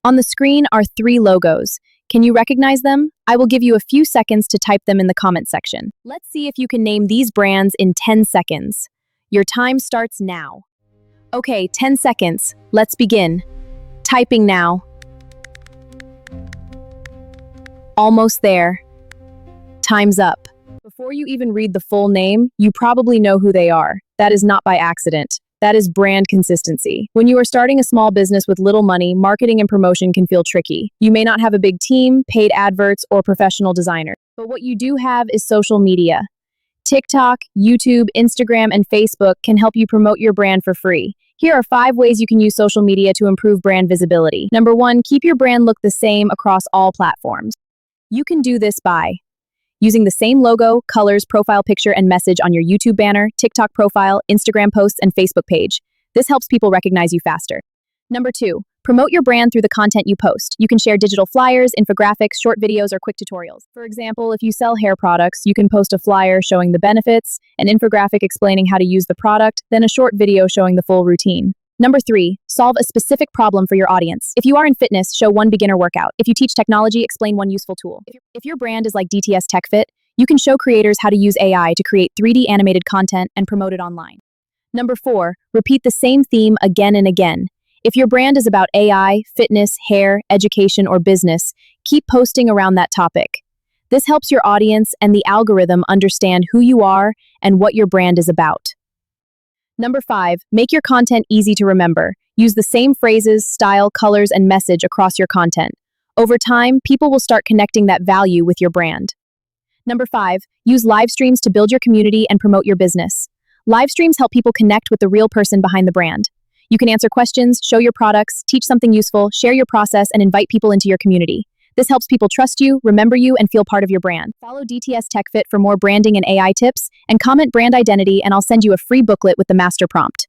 On the screen are three logos. Can you recognize them? I will give you a few seconds to type them in the comment section. Let's see if you can name these brands in 10 seconds. Your time starts now. Okay, 10 seconds. Let's begin. Typing now. Almost there. Time's up. Before you even read the full name, you probably know who they are. That is not by accident. That is brand consistency. When you are starting a small business with little money, marketing and promotion can feel tricky. You may not have a big team, paid adverts, or professional designers. But what you do have is social media. TikTok, YouTube, Instagram, and Facebook can help you promote your brand for free. Here are 5 ways you can use social media to improve brand visibility. Number 1, keep your brand look the same across all platforms. You can do this by using the same logo, colors, profile picture, and message on your YouTube banner, TikTok profile, Instagram posts, and Facebook page. This helps people recognize you faster. Number 2, promote your brand through the content you post. You can share digital flyers, infographics, short videos, or quick tutorials. For example, if you sell hair products, you can post a flyer showing the benefits, an infographic explaining how to use the product, then a short video showing the full routine. Number 3, solve a specific problem for your audience. If you are in fitness, show one beginner workout. If you teach technology, explain one useful tool. If your brand is like DTS TechFit, you can show creators how to use AI to create 3D animated content and promote it online. Number 4, repeat the same theme again and again. If your brand is about AI, fitness, hair, education, or business, keep posting around that topic. This helps your audience and the algorithm understand who you are and what your brand is about. Number 5, make your content easy to remember. Use the same phrases, style, colors, and message across your content. Over time, people will start connecting that value with your brand. Number 5, use live streams to build your community and promote your business. Live streams help people connect with the real person behind the brand. You can answer questions, show your products, teach something useful, share your process, and invite people into your community. This helps people trust you, remember you, and feel part of your brand. Follow DTS TechFit for more branding and AI tips, and comment brand identity, and I'll send you a free booklet with the master prompt.